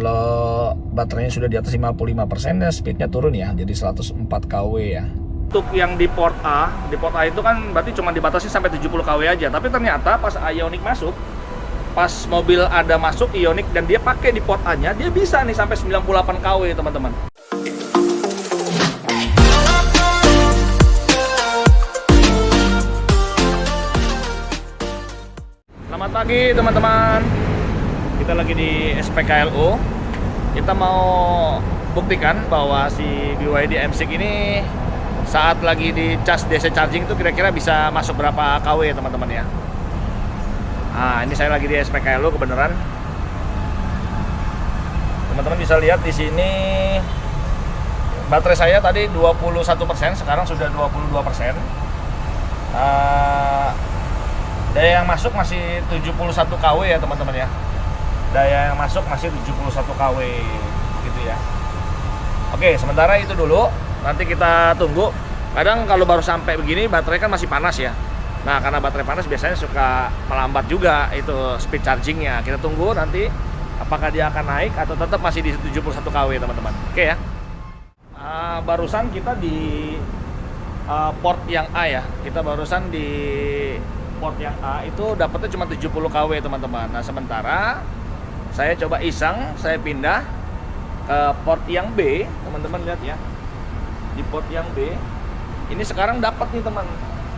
Kalau baterainya sudah di atas 55% ya speednya turun ya, jadi 104 kW ya. Untuk yang di port A itu kan berarti cuma dibatasi sampai 70 kW aja. Tapi ternyata pas Ioniq masuk, pas mobil ada masuk Ioniq dan dia pakai di port A-nya, dia bisa nih sampai 98 kW teman-teman. Selamat pagi teman-teman. Kita lagi di SPKLU. Kita mau buktikan bahwa si BYD M6 ini saat lagi di cas DC charging itu kira-kira bisa masuk berapa kW ya teman-teman ya. Nah, ini saya lagi di SPKLU kebenaran. Teman-teman bisa lihat di sini baterai saya tadi 21%, sekarang sudah 22%. Daya yang masuk masih 71 kW ya teman-teman ya. Daya yang masuk masih 71 kW gitu ya. Oke, sementara itu dulu. Nanti kita tunggu. Kadang kalau baru sampai begini baterai kan masih panas ya. Nah, karena baterai panas biasanya suka melambat juga itu speed chargingnya. Kita tunggu nanti apakah dia akan naik atau tetap masih di 71 kW teman-teman. Oke ya. Barusan kita di port yang A ya. Kita barusan di port yang A itu dapatnya cuma 70 kW teman-teman. Nah, sementara saya coba iseng, saya pindah ke port yang B, teman-teman lihat ya. Di port yang B, ini sekarang dapat nih teman,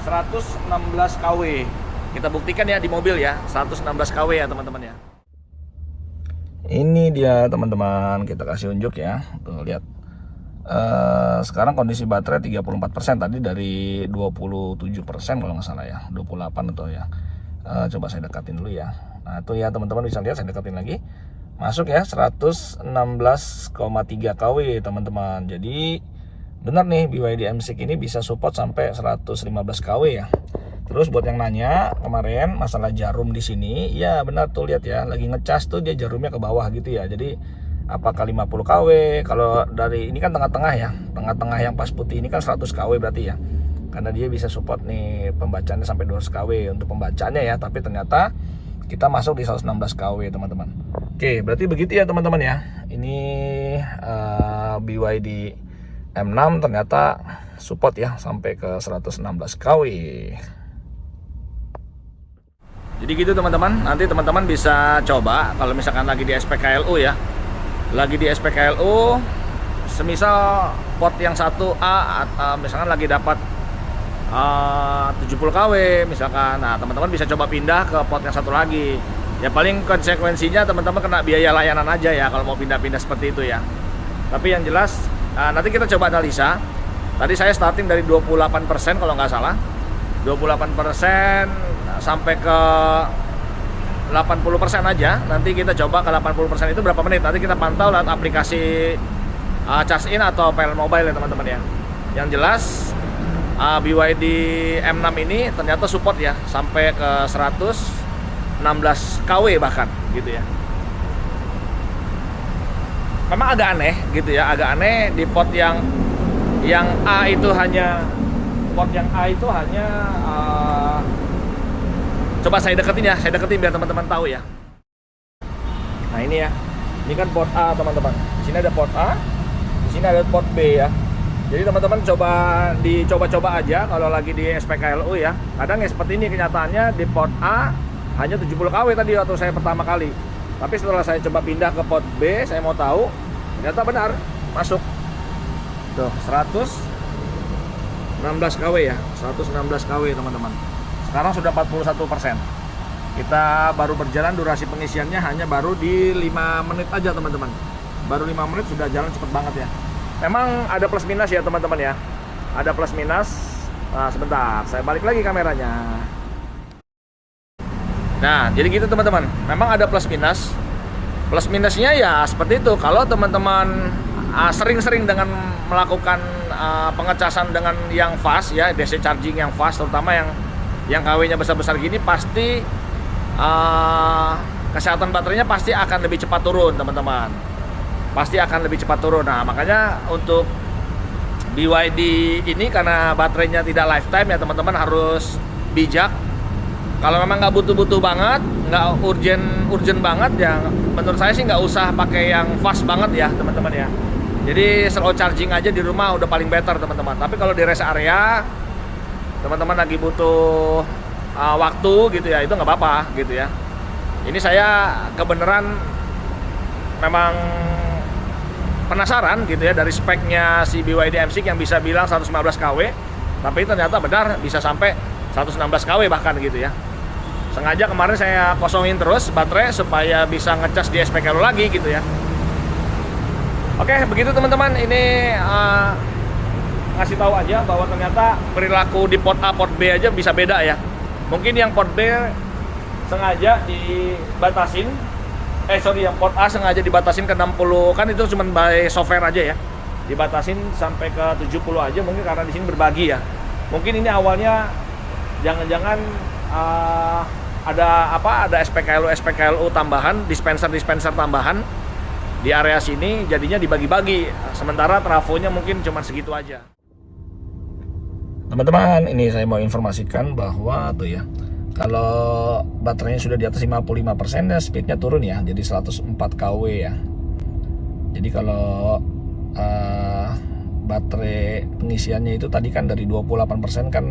116 kW. Kita buktikan ya di mobil ya, 116 kW ya teman-teman ya. Ini dia teman-teman, kita kasih unjuk ya. Tuh lihat. Sekarang kondisi baterai 34%, tadi dari 27% kalau nggak salah ya, 28 atau ya. Coba saya dekatin dulu ya. Nah itu ya teman-teman bisa lihat, saya dekatin lagi. Masuk ya 116,3 kW teman-teman. Jadi benar nih BYD M6 ini bisa support sampai 115 kW ya. Terus buat yang nanya kemarin masalah jarum di sini, ya benar tuh lihat ya, lagi ngecas tuh dia jarumnya ke bawah gitu ya. Jadi apakah 50 kW? Kalau dari ini kan tengah-tengah ya, tengah-tengah yang pas putih ini kan 100 kW berarti ya. Karena dia bisa support nih pembacaannya sampai 200 kW untuk pembacaannya ya, tapi ternyata kita masuk di 116 kW teman-teman. Oke, berarti begitu ya teman-teman ya. Ini BYD M6 ternyata support ya sampai ke 116 kW. Jadi gitu teman-teman, nanti teman-teman bisa coba kalau misalkan lagi di SPKLU ya. Lagi di SPKLU, semisal port yang 1A misalkan lagi dapat 70 kW misalkan. Nah, teman-teman bisa coba pindah ke port yang satu lagi. Ya paling konsekuensinya teman-teman kena biaya layanan aja ya kalau mau pindah-pindah seperti itu ya. Tapi yang jelas nanti kita coba analisa. Tadi saya starting dari 28% kalau nggak salah. 28% sampai ke 80% aja. Nanti kita coba ke 80% itu berapa menit. Nanti kita pantau lewat aplikasi Charge In atau PL Mobile ya teman-teman ya. Yang jelas BYD M6 ini ternyata support ya sampai ke 116 kW bahkan gitu ya. Memang agak aneh gitu ya, agak aneh di port yang A itu hanya coba saya deketin ya, saya deketin biar teman-teman tahu ya. Nah ini ya, ini kan port A teman-teman. Di sini ada port A, di sini ada port B ya. Jadi teman-teman dicoba-coba aja kalau lagi di SPKLU ya. Kadang ya seperti ini kenyataannya di port A hanya 70 kW tadi waktu saya pertama kali. Tapi setelah saya coba pindah ke port B, saya mau tahu, ternyata benar masuk. Tuh 116 kW ya, 116 kW teman-teman. Sekarang sudah 41%. Kita baru berjalan, durasi pengisiannya hanya baru di 5 menit aja teman-teman. Baru 5 menit sudah jalan cepet banget ya. Memang ada plus minus ya teman-teman ya. Ada plus minus. Nah, sebentar, saya balik lagi kameranya. Nah, jadi gitu teman-teman. Memang ada plus minus. Plus minusnya ya seperti itu. Kalau teman-teman sering-sering dengan melakukan pengecasan dengan yang fast ya, DC charging yang fast, terutama yang KW-nya besar-besar gini, pasti kesehatan baterainya pasti akan lebih cepat turun teman-teman. Pasti akan lebih cepat turun. Nah, makanya untuk BYD ini karena baterainya tidak lifetime ya teman-teman harus bijak Kalau memang nggak butuh-butuh banget, nggak urgent banget ya, menurut saya sih nggak usah pakai yang fast banget ya teman-teman ya. Jadi slow charging aja di rumah udah paling better teman-teman. Tapi kalau di rest area, teman-teman lagi butuh waktu gitu ya, itu nggak apa-apa gitu ya. Ini saya kebenaran memang penasaran gitu ya dari speknya si BYD M6 yang bisa bilang 115 kW, tapi ternyata benar bisa sampai 116 kW bahkan gitu ya. Sengaja kemarin saya kosongin terus baterai supaya bisa ngecas di SPKLU lagi gitu ya. Oke, begitu teman-teman. Ini ngasih tahu aja bahwa ternyata perilaku di port A, port B aja bisa beda ya. Mungkin yang port B sengaja dibatasin, yang port A sengaja dibatasin ke 60, kan itu cuma by software aja ya. Dibatasin sampai ke 70 aja mungkin karena di sini berbagi ya. Mungkin ini awalnya jangan-jangan ada SPKLU tambahan, dispenser tambahan di area sini, jadinya dibagi-bagi. Sementara trafonya mungkin cuma segitu aja. Teman-teman, ini saya mau informasikan bahwa tuh ya, kalau baterainya sudah di atas 55% ya speednya turun ya, jadi 104 kW ya. Jadi kalau baterai pengisiannya itu tadi kan dari 28% kan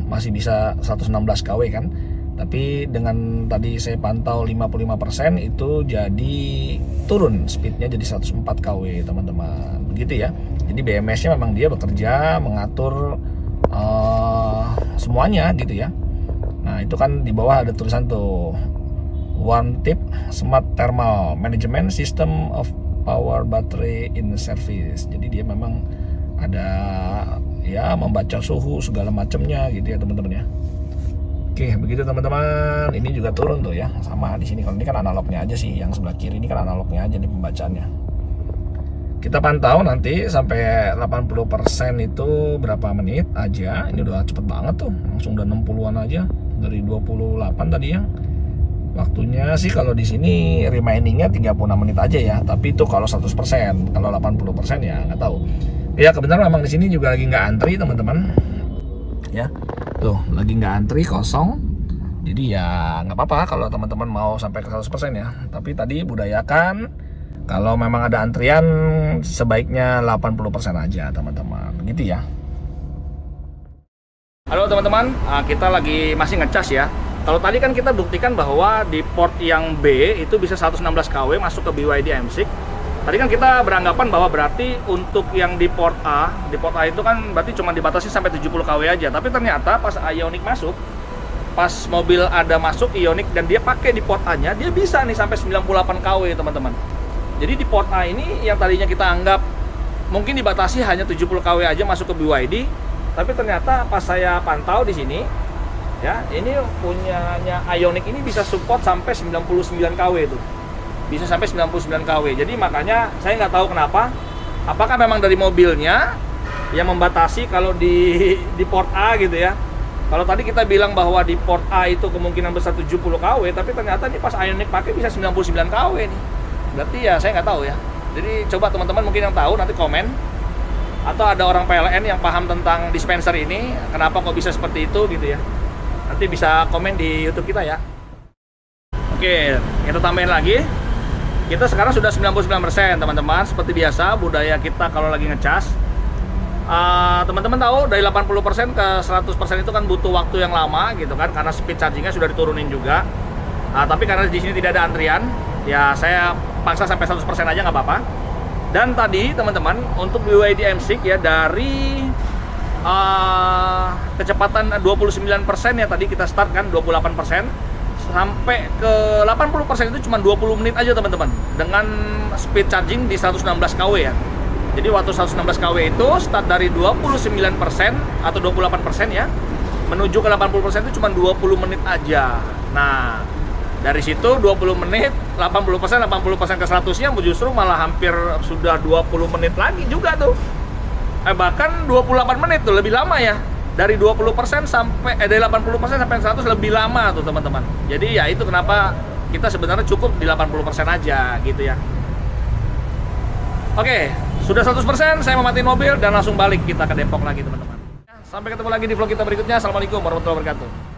masih bisa 116 kW kan, tapi dengan tadi saya pantau 55% itu jadi turun speednya jadi 104 kW teman-teman, begitu ya. Jadi BMS-nya memang dia bekerja mengatur semuanya gitu ya. Nah itu kan di bawah ada tulisan tuh One Tip Smart Thermal Management System of Power Battery in Service. Jadi dia memang ada ya membaca suhu segala macamnya gitu ya teman-teman ya. Oke, begitu teman-teman. Ini juga turun tuh ya, sama di sini. Kalau ini kan analognya aja sih, yang sebelah kiri ini kan analognya aja nih pembacaannya. Kita pantau nanti sampai 80% itu berapa menit aja. Ini udah cepet banget tuh, langsung udah 60-an aja dari 28 tadi ya. Waktunya sih kalau di sini remaining-nya 36 menit aja ya, tapi itu kalau 100%. Kalau 80% ya nggak tahu. Ya kebetulan memang di sini juga lagi nggak antri teman-teman. Ya, tuh lagi nggak antri, kosong. Jadi ya nggak apa-apa kalau teman-teman mau sampai ke 100% ya. Tapi tadi budayakan kalau memang ada antrian sebaiknya 80% aja teman-teman. Gitu ya. Halo teman-teman, kita lagi masih ngecas ya. Kalau tadi kan kita buktikan bahwa di port yang B itu bisa 116 kW masuk ke BYD M6. Tadi kan kita beranggapan bahwa berarti untuk yang di port A itu kan berarti cuma dibatasi sampai 70 kW aja. Tapi ternyata pas Ioniq masuk, pas mobil ada masuk Ioniq dan dia pakai di port A-nya, dia bisa nih sampai 98 kW teman-teman. Jadi di port A ini yang tadinya kita anggap mungkin dibatasi hanya 70 kW aja masuk ke BYD, tapi ternyata pas saya pantau di sini, ya ini punyanya Ioniq ini bisa support sampai 99 kW itu. Bisa sampai 99 kW. Jadi makanya saya nggak tahu kenapa. Apakah memang dari mobilnya yang membatasi kalau di port A gitu ya. Kalau tadi kita bilang bahwa di port A itu kemungkinan besar 70 kW, tapi ternyata nih pas Ioniq pakai bisa 99 kW nih. Berarti ya saya nggak tahu ya. Jadi coba teman-teman mungkin yang tahu nanti komen. Atau ada orang PLN yang paham tentang dispenser ini, kenapa kok bisa seperti itu gitu ya. Nanti bisa komen di YouTube kita ya. Oke, kita tambahin lagi. Kita sekarang sudah 99% teman-teman. Seperti biasa budaya kita kalau lagi ngecas, teman-teman tahu dari 80% ke 100% itu kan butuh waktu yang lama gitu kan, karena speed chargingnya sudah diturunin juga. Tapi karena di sini tidak ada antrian, ya saya paksa sampai 100% aja nggak apa-apa. Dan tadi teman-teman untuk BYD M6 ya dari kecepatan 29% ya tadi kita start kan 28%. Sampai ke 80% itu cuma 20 menit aja teman-teman, dengan speed charging di 116 kW ya. Jadi waktu 116 kW itu start dari 29% atau 28% ya, menuju ke 80% itu cuma 20 menit aja. Nah dari situ 20 menit 80% ke 100-nya justru malah hampir sudah 20 menit lagi juga tuh, bahkan 28 menit tuh lebih lama ya. Dari 20% sampai dari 80% sampai 100 lebih lama tuh teman-teman. Jadi ya itu kenapa kita sebenarnya cukup di 80% aja gitu ya. Oke, sudah 100% saya mematiin mobil dan langsung balik kita ke Depok lagi teman-teman. Sampai ketemu lagi di vlog kita berikutnya. Assalamualaikum warahmatullahi wabarakatuh.